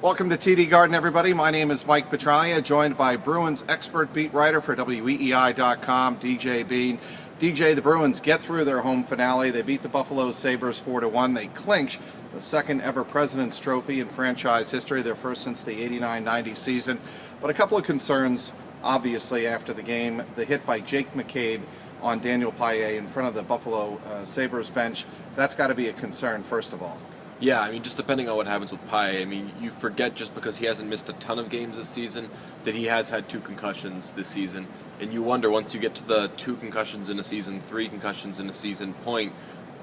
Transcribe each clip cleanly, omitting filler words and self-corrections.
Welcome to TD Garden, everybody. My name is Mike Petraglia, joined by Bruins expert beat writer for WEEI.com, DJ Bean. DJ, the Bruins get through their home finale. They beat the Buffalo Sabres 4-1. They clinch the second ever President's Trophy in franchise history, their first since the 89-90 season. But a couple of concerns, obviously, after the game. The hit by Jake McCabe on Daniel Paille in front of the Buffalo Sabres bench. That's got to be a concern, first of all. Yeah, I mean, just depending on what happens with Paille, I mean, you forget just because he hasn't missed a ton of games this season that he has had 2 concussions this season. And you wonder, once you get to the 2 concussions in a season, 3 concussions in a season point,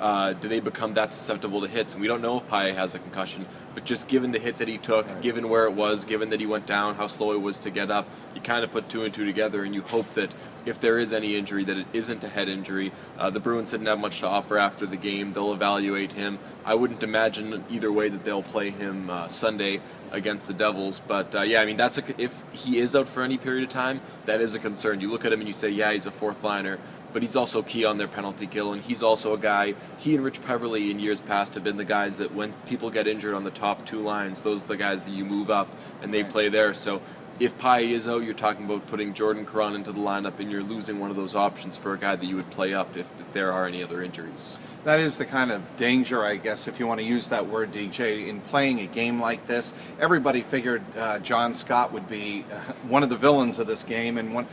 do they become that susceptible to hits? And we don't know if Paille has a concussion, but just given the hit that he took, given where it was, given that he went down, how slow it was to get up, you kind of put 2 and 2 together, and you hope that if there is any injury, that it isn't a head injury. The Bruins didn't have much to offer after the game. They'll evaluate him. I wouldn't imagine either way that they'll play him Sunday against the Devils. But yeah, I mean, if he is out for any period of time, that is a concern. You look at him and you say, yeah, he's a fourth liner, but he's also key on their penalty kill, and he's also a guy, he and Rich Peverley in years past have been the guys that when people get injured on the top 2 lines, those are the guys that you move up and they play there. So if Paille is out, you're talking about putting Jordan Caron into the lineup, and you're losing one of those options for a guy that you would play up if there are any other injuries. That is the kind of danger, I guess, if you want to use that word, DJ, in playing a game like this. Everybody figured John Scott would be one of the villains of this game, and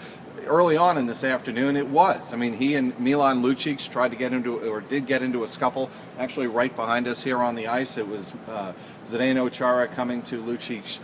early on in this afternoon, it was. I mean, he and Milan Lucic tried to did get into a scuffle, actually right behind us here on the ice. It was Zdeno Chara coming to Lucic.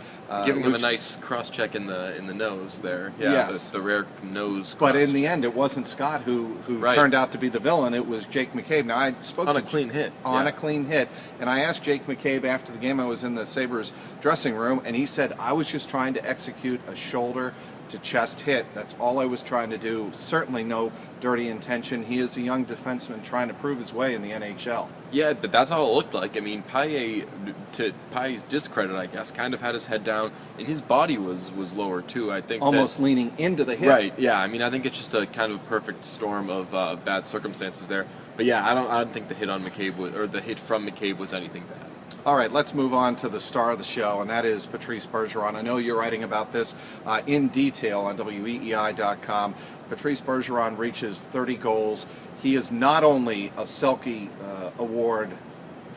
Giving him a nice cross-check in the nose there. Yeah, yes. the rare nose But in the end, it wasn't Scott who turned out to be the villain. It was Jake McCabe. Now, I spoke on a clean hit. A clean hit. And I asked Jake McCabe after the game. I was in the Sabres dressing room, and he said, I was just trying to execute a shoulder to chest hit. That's all I was trying to do. Certainly no dirty intention. He is a young defenseman trying to prove his way in the NHL. Yeah, but that's how it looked like. I mean, Paille, to Paille's discredit, I guess, kind of had his head down, and his body was lower too. I think almost leaning into the hit. Right. Yeah. I mean, I think it's just a kind of perfect storm of bad circumstances there. But yeah, I don't think the hit on McCabe or the hit from McCabe was anything bad. All right, let's move on to the star of the show, and that is Patrice Bergeron. I know you're writing about this in detail on WEEI.com. Patrice Bergeron reaches 30 goals. He is not only a Selke Award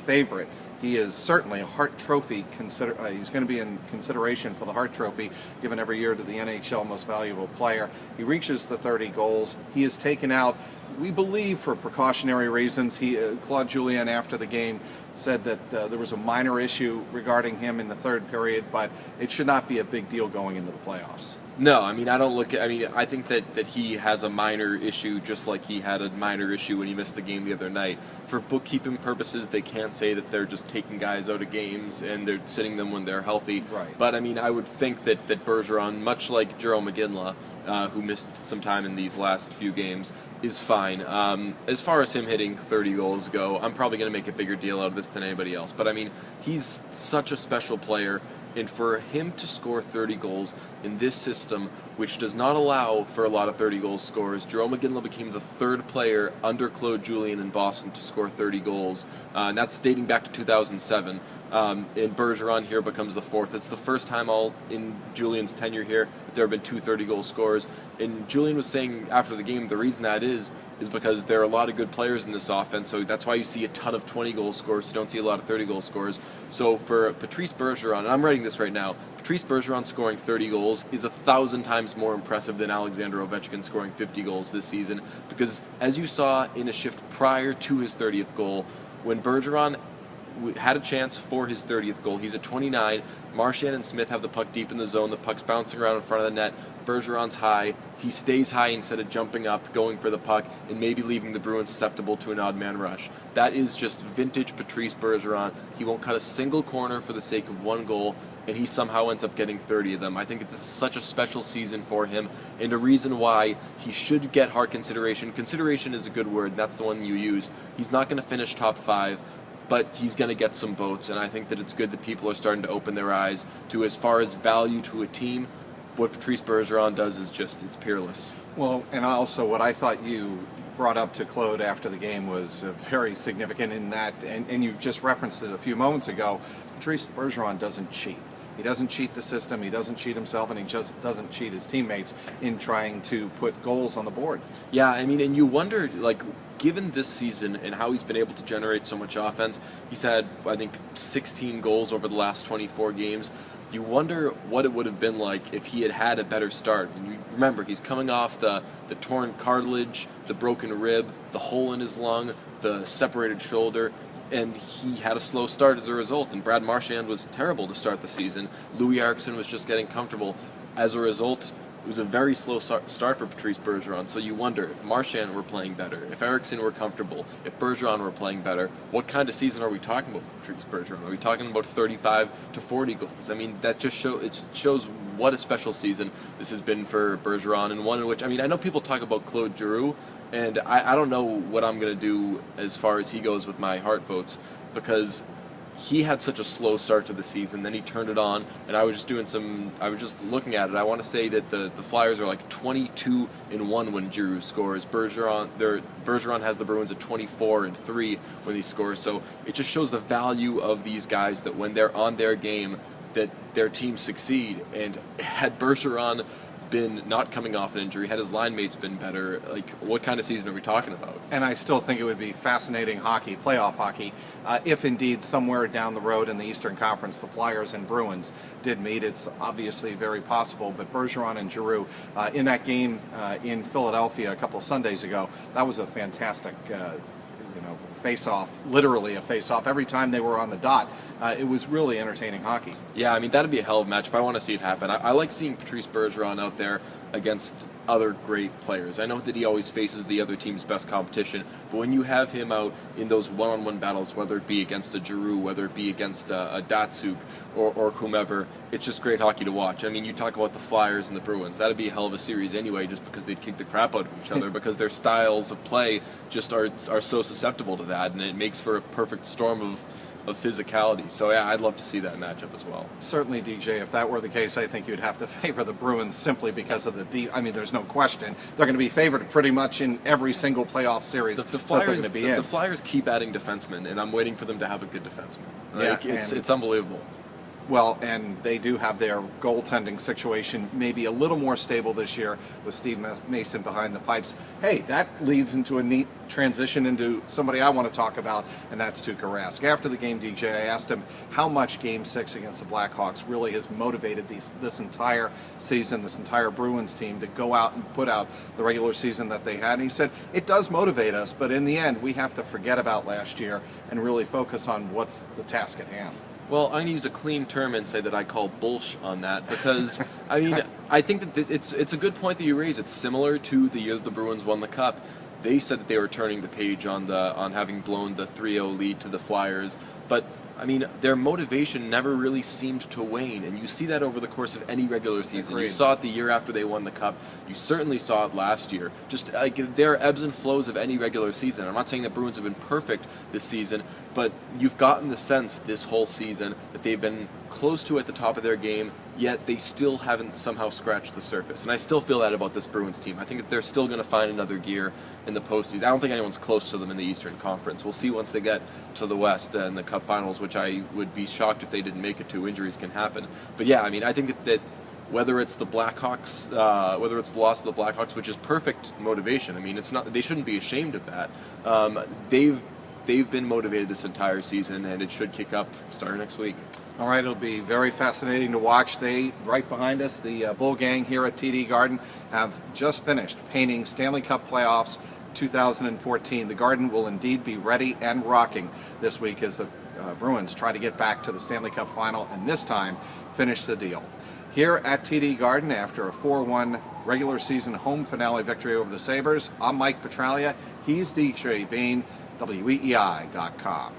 favorite, he is certainly a Hart Trophy. He's going to be in consideration for the Hart Trophy, given every year to the NHL Most Valuable Player. He reaches the 30 goals. He is taken out, we believe, for precautionary reasons. Claude Julien, after the game, said that there was a minor issue regarding him in the third period, but it should not be a big deal going into the playoffs. No, I mean, I think that he has a minor issue just like he had a minor issue when he missed the game the other night. For bookkeeping purposes, they can't say that they're just taking guys out of games and they're sitting them when they're healthy. Right. But, I mean, I would think that Bergeron, much like Jarome Iginla, who missed some time in these last few games, is fine. As far as him hitting 30 goals go, I'm probably going to make a bigger deal out of this than anybody else. But, I mean, he's such a special player. And for him to score 30 goals in this system, which does not allow for a lot of 30-goal scores, Jarome Iginla became the 3rd player under Claude Julien in Boston to score 30 goals. And that's dating back to 2007. And Bergeron here becomes the 4th. It's the first time all in Julien's tenure here that there have been 2 30-goal scores. And Julien was saying after the game the reason that is because there are a lot of good players in this offense, so that's why you see a ton of 20-goal scores. You don't see a lot of 30-goal scores. So for Patrice Bergeron, and I'm writing this right now, Patrice Bergeron scoring 30 goals is 1,000 times more impressive than Alexander Ovechkin scoring 50 goals this season, because as you saw in a shift prior to his 30th goal, when Bergeron had a chance for his 30th goal. He's at 29. Marchand and Smith have the puck deep in the zone. The puck's bouncing around in front of the net. Bergeron's high. He stays high instead of jumping up, going for the puck, and maybe leaving the Bruins susceptible to an odd man rush. That is just vintage Patrice Bergeron. He won't cut a single corner for the sake of 1 goal, and he somehow ends up getting 30 of them. I think it's such a special season for him, and a reason why he should get Hart consideration. Consideration is a good word. That's the one you use. He's not going to finish top 5. But he's going to get some votes, and I think that it's good that people are starting to open their eyes to, as far as value to a team, what Patrice Bergeron does is just, it's peerless. Well, and also what I thought you brought up to Claude after the game was very significant in that, and you just referenced it a few moments ago, Patrice Bergeron doesn't cheat. He doesn't cheat the system, he doesn't cheat himself, and he just doesn't cheat his teammates in trying to put goals on the board. Yeah, I mean, and you wonder, like, given this season and how he's been able to generate so much offense, he's had, I think, 16 goals over the last 24 games. You wonder what it would have been like if he had had a better start. And you remember, he's coming off the torn cartilage, the broken rib, the hole in his lung, the separated shoulder, and he had a slow start as a result. And Brad Marchand was terrible to start the season. Louis Eriksson was just getting comfortable. As a result, it was a very slow start for Patrice Bergeron. So you wonder, if Marchand were playing better, if Eriksson were comfortable, if Bergeron were playing better, what kind of season are we talking about for Patrice Bergeron? Are we talking about 35 to 40 goals? I mean, that just shows what a special season this has been for Bergeron, and one in which, I mean, I know people talk about Claude Julien, and I don't know what I'm going to do as far as he goes with my heart votes, because he had such a slow start to the season, then he turned it on, and I was just looking at it. I want to say that the Flyers are like 22-1 when Giroux scores. Bergeron has the Bruins at 24-3 when he scores. So it just shows the value of these guys, that when they're on their game, that their teams succeed. And had Bergeron been not coming off an injury, had his line mates been better, like, what kind of season are we talking about? And I still think it would be fascinating hockey, playoff hockey, if indeed somewhere down the road in the Eastern Conference the Flyers and Bruins did meet. It's obviously very possible, but Bergeron and Giroux in that game in Philadelphia a couple Sundays ago, that was a fantastic face-off, literally a face-off. Every time they were on the dot, it was really entertaining hockey. Yeah, I mean, that'd be a hell of a matchup. I want to see it happen. I like seeing Patrice Bergeron out there against other great players. I know that he always faces the other team's best competition, but when you have him out in those one-on-one battles, whether it be against a Giroux, whether it be against a Datsuk or whomever, it's just great hockey to watch. I mean, you talk about the Flyers and the Bruins. That'd be a hell of a series anyway, just because they'd kick the crap out of each other, because their styles of play just are so susceptible to that, and it makes for a perfect storm of physicality. So yeah, I'd love to see that matchup as well. Certainly, DJ, if that were the case, I think you'd have to favor the Bruins simply because of I mean, there's no question. They're going to be favored pretty much in every single playoff series The Flyers, that they're going to be in. The Flyers keep adding defensemen, and I'm waiting for them to have a good defenseman. Like, Yeah, it's unbelievable. Well, and they do have their goaltending situation maybe a little more stable this year with Steve Mason behind the pipes. Hey, that leads into a neat transition into somebody I want to talk about, and that's Tuukka Rask. After the game, DJ, I asked him how much Game 6 against the Blackhawks really has motivated this entire season, this entire Bruins team to go out and put out the regular season that they had. And he said, it does motivate us, but in the end, we have to forget about last year and really focus on what's the task at hand. Well, I'm going to use a clean term and say that I call bullsh on that, because, I mean, I think that it's a good point that you raise. It's similar to the year that the Bruins won the Cup. They said that they were turning the page on having blown the 3-0 lead to the Flyers, but I mean, their motivation never really seemed to wane, and you see that over the course of any regular season. Agreed. You saw it the year after they won the Cup. You certainly saw it last year. Just there are ebbs and flows of any regular season. I'm not saying the Bruins have been perfect this season, but you've gotten the sense this whole season that they've been close to at the top of their game, yet they still haven't somehow scratched the surface. And I still feel that about this Bruins team. I think that they're still going to find another gear in the postseason. I don't think anyone's close to them in the Eastern Conference. We'll see once they get to the West and the Cup Finals, which I would be shocked if they didn't make it to. Injuries can happen. But yeah, I mean, I think that whether it's the Blackhawks, whether it's the loss of the Blackhawks, which is perfect motivation. I mean, it's not. They shouldn't be ashamed of that. They've been motivated this entire season, and it should kick up starting next week. All right, it'll be very fascinating to watch. They, right behind us, the Bull Gang here at TD Garden, have just finished painting Stanley Cup playoffs 2014. The Garden will indeed be ready and rocking this week as the Bruins try to get back to the Stanley Cup final and this time finish the deal. Here at TD Garden, after a 4-1 regular season home finale victory over the Sabres, I'm Mike Petraglia. He's DJ Bain, WEEI.com.